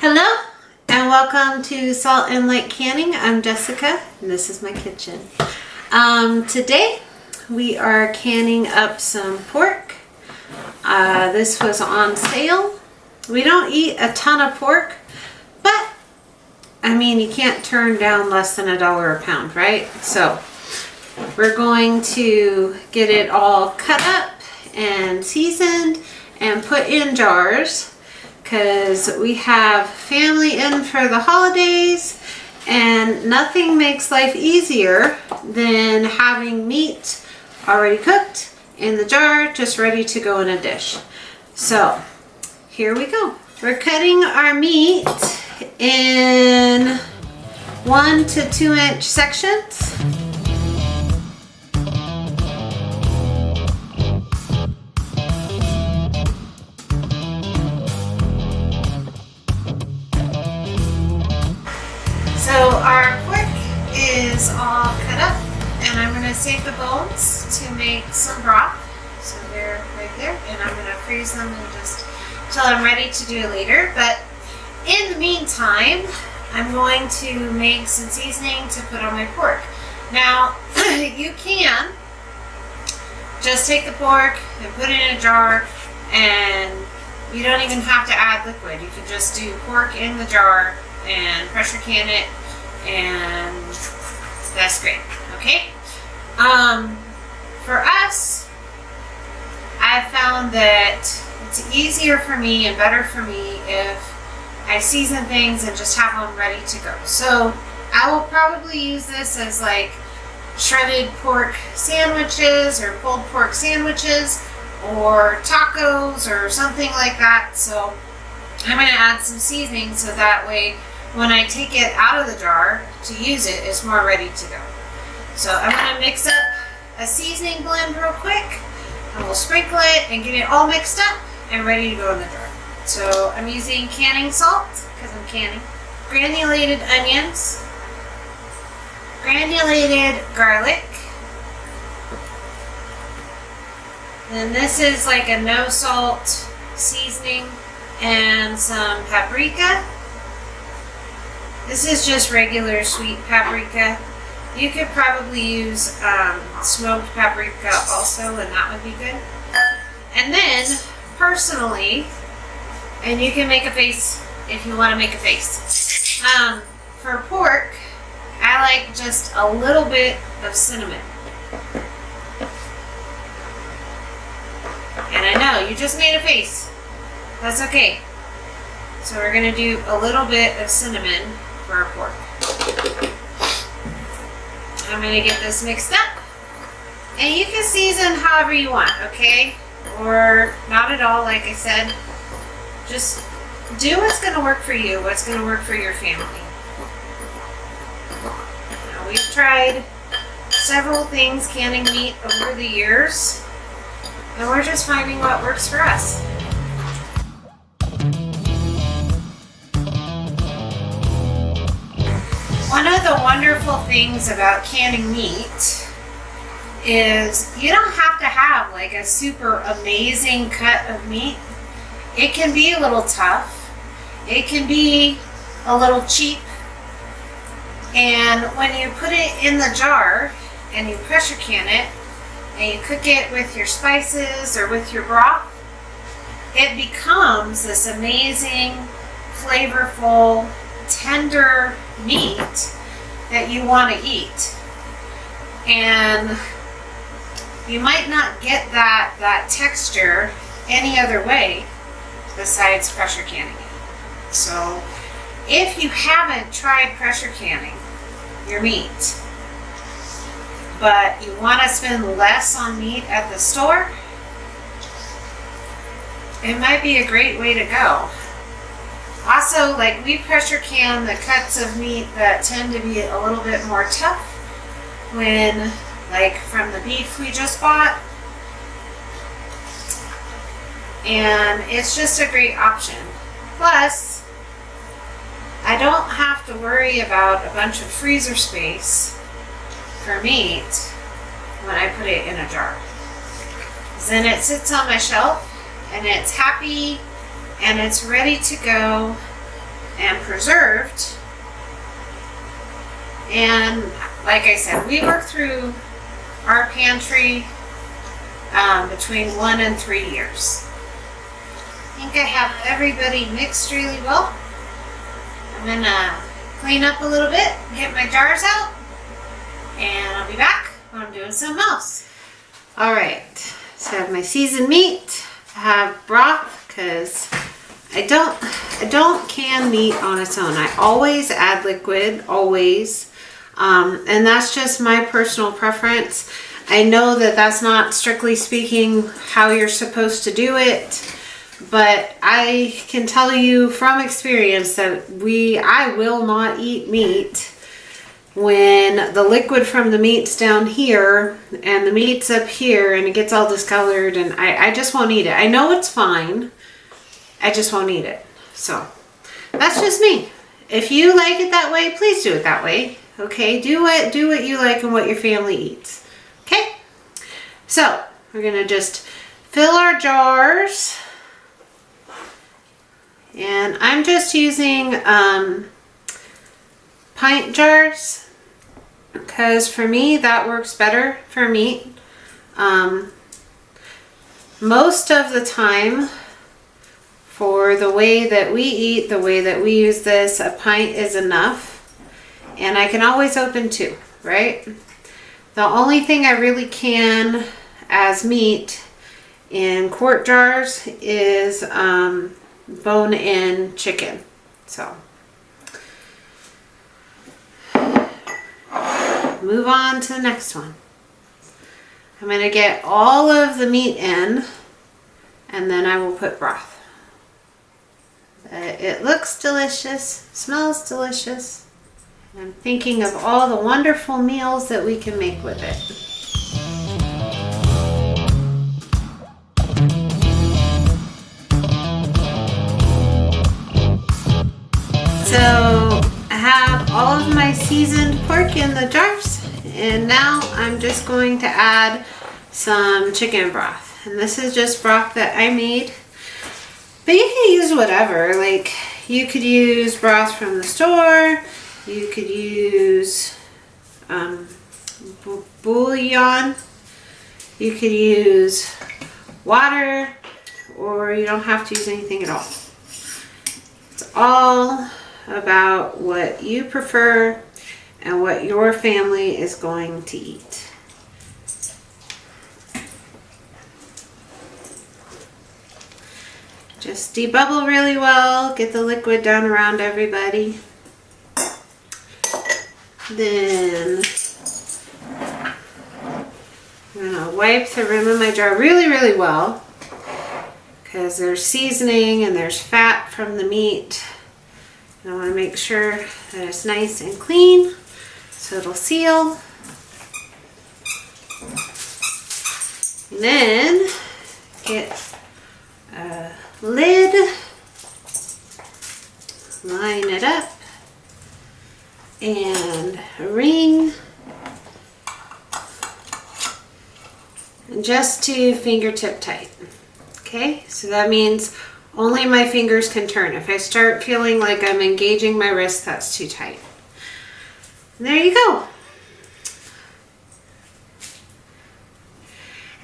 Hello and welcome to Salt and Light Canning. I'm Jessica and this is my kitchen. Today we are canning up some pork. This was on sale. We don't eat a ton of pork, but I mean you can't turn down less than $1 a pound, right? So we're going to get it all cut up and seasoned and put in jars, because we have family in for the holidays and nothing makes life easier than having meat already cooked in the jar, just ready to go in a dish. So here we go. We're cutting our meat in 1 to 2 inch sections. So our pork is all cut up, and I'm going to save the bones to make some broth. So they're right there, and I'm going to freeze them and just till I'm ready to do it later. But in the meantime, I'm going to make some seasoning to put on my pork. Now, you can just take the pork and put it in a jar, and you don't even have to add liquid. You can just do pork in the jar and pressure can it, and that's great. Okay. For us, I've found that it's easier for me and better for me if I season things and just have them ready to go. So I will probably use this as like shredded pork sandwiches or pulled pork sandwiches or tacos or something like that. So I'm going to add some seasoning so that way when I take it out of the jar to use it, it's more ready to go. So I'm going to mix up a seasoning blend real quick, and we'll sprinkle it and get it all mixed up and ready to go in the jar. So I'm using canning salt because I'm canning, granulated onions, granulated garlic, and this is like a no salt seasoning, and some paprika. This is just regular sweet paprika. You could probably use smoked paprika also, and that would be good. And then, personally, and you can make a face if you want to make a face. For pork, I like just a little bit of cinnamon. And I know, you just made a face. That's okay. So we're going to do a little bit of cinnamon for our pork. I'm going to get this mixed up. And you can season however you want, okay? Or not at all, like I said. Just do what's going to work for you, what's going to work for your family. Now, we've tried several things canning meat over the years, and we're just finding what works for us. One of the wonderful things about canning meat is you don't have to have like a super amazing cut of meat. It can be a little tough. It can be a little cheap. And when you put it in the jar and you pressure can it and you cook it with your spices or with your broth, it becomes this amazing, flavorful, tender meat that you want to eat. And you might not get that texture any other way besides pressure canning it. So if you haven't tried pressure canning your meat, but you want to spend less on meat at the store, it might be a great way to go. Also, like, we pressure can the cuts of meat that tend to be a little bit more tough when, like, from the beef we just bought. And it's just a great option. Plus, I don't have to worry about a bunch of freezer space for meat when I put it in a jar. Then it sits on my shelf and it's happy and it's ready to go and preserved. And like I said, we work through our pantry between 1 and 3 years. I think I have everybody mixed really well. I'm gonna clean up a little bit, get my jars out, and I'll be back when I'm doing something else. All right, so I have my seasoned meat. I have broth because I don't can meat on its own. I always add liquid, always. And that's just my personal preference. I know that that's not strictly speaking how you're supposed to do it, but I can tell you from experience that I will not eat meat when the liquid from the meat's down here and the meat's up here and it gets all discolored, and I just won't eat it. I know it's fine. I just won't eat it. So that's just me. If you like it that way, please do it that way. Okay, do what you like and what your family eats. Okay, so we're gonna just fill our jars, and I'm just using pint jars because for me that works better for meat. Most of the time, for the way that we eat, the way that we use this, a pint is enough. And I can always open 2, right? The only thing I really can as meat in quart jars is bone-in chicken. So move on to the next one. I'm going to get all of the meat in, and then I will put broth. It looks delicious, smells delicious. I'm thinking of all the wonderful meals that we can make with it. So I have all of my seasoned pork in the jars, and now I'm just going to add some chicken broth. And this is just broth that I made, but you can use whatever. Like, you could use broth from the store. You could use bouillon, you could use water, or you don't have to use anything at all. It's all about what you prefer and what your family is going to eat. Just debubble really well, get the liquid down around everybody. Then I'm going to wipe the rim of my jar really, really well because there's seasoning and there's fat from the meat. And I want to make sure that it's nice and clean so it'll seal. And then get a lid, line it up, and a ring, and just to fingertip tight. Okay, so that means only my fingers can turn. If I start feeling like I'm engaging my wrist, that's too tight. And there you go.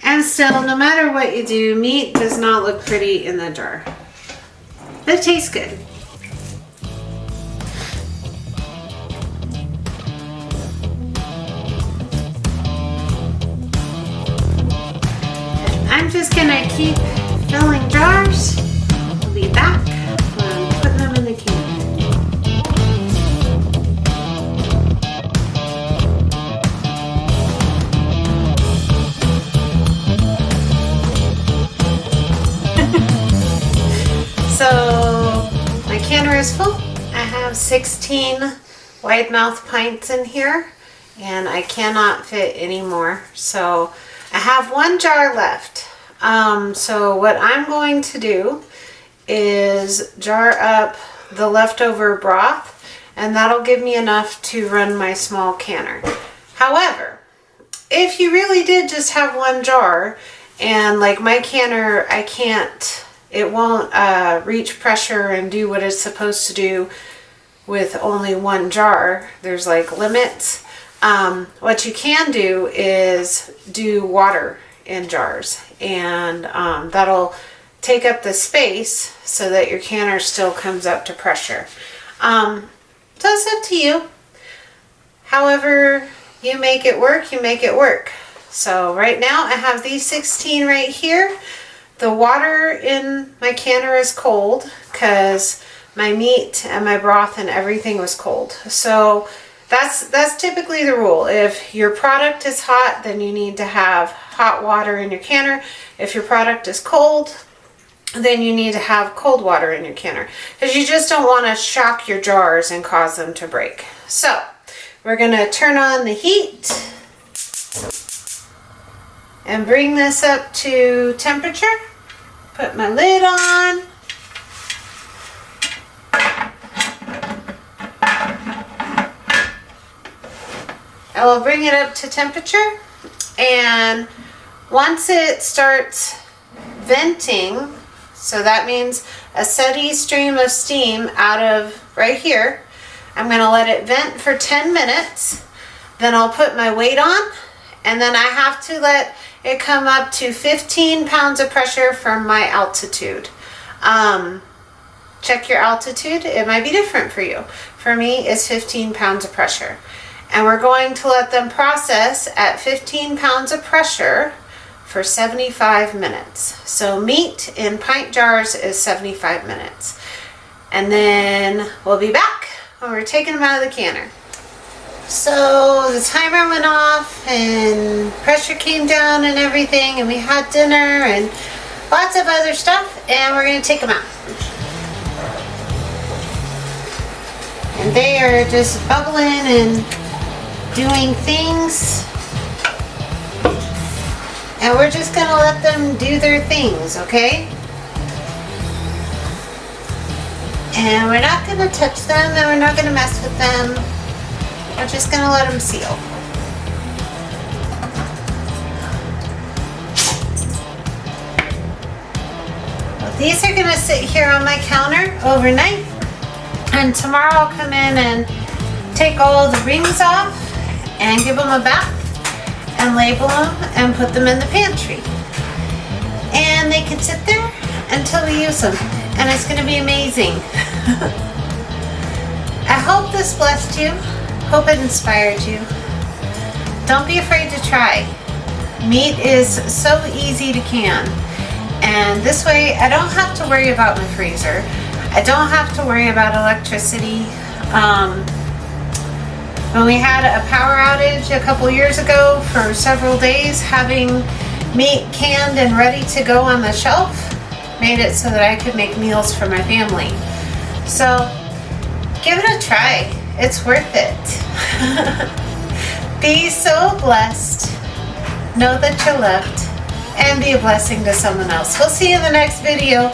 And still, no matter what you do, meat does not look pretty in the jar, but it tastes good. I'm just gonna keep filling jars. I'll be back when I'm putting them in the can. So my canner is full. I have 16 wide mouth pints in here, and I cannot fit any more. So I have one jar left. So what I'm going to do is jar up the leftover broth, and that'll give me enough to run my small canner. However, if you really did just have one jar, and like my canner, I can't, it won't reach pressure and do what it's supposed to do with only one jar. There's like limits. What you can do is do water in jars, and that'll take up the space so that your canner still comes up to pressure. So it's up to you. However you make it work, you make it work. So right now I have these 16 right here. The water in my canner is cold because my meat and my broth and everything was cold. So that's typically the rule. If your product is hot, then you need to have hot water in your canner. If your product is cold, then you need to have cold water in your canner, because you just don't want to shock your jars and cause them to break. So we're going to turn on the heat and bring this up to temperature. Put my lid on. I will bring it up to temperature, and once it starts venting, so that means a steady stream of steam out of right here, I'm going to let it vent for 10 minutes. Then I'll put my weight on, and then I have to let it come up to 15 pounds of pressure from my altitude. Check your altitude. It might be different for you. For me, it's 15 pounds of pressure. And we're going to let them process at 15 pounds of pressure for 75 minutes. So meat in pint jars is 75 minutes. And then we'll be back when we're taking them out of the canner. So the timer went off and pressure came down and everything, and we had dinner and lots of other stuff, and we're going to take them out. And they are just bubbling and doing things, and we're just going to let them do their things, okay? And we're not going to touch them, and we're not going to mess with them. We're just going to let them seal. Well, these are going to sit here on my counter overnight, and tomorrow I'll come in and take all the rings off and give them a bath and label them and put them in the pantry. And they can sit there until we use them, and it's going to be amazing. I hope this blessed you. Hope it inspired you. Don't be afraid to try. Meat is so easy to can, and this way I don't have to worry about my freezer. I don't have to worry about electricity. When we had a power outage a couple years ago for several days, having meat canned and ready to go on the shelf made it so that I could make meals for my family. So give it a try. It's worth it. Be so blessed. Know that you're loved, and be a blessing to someone else. We'll see you in the next video.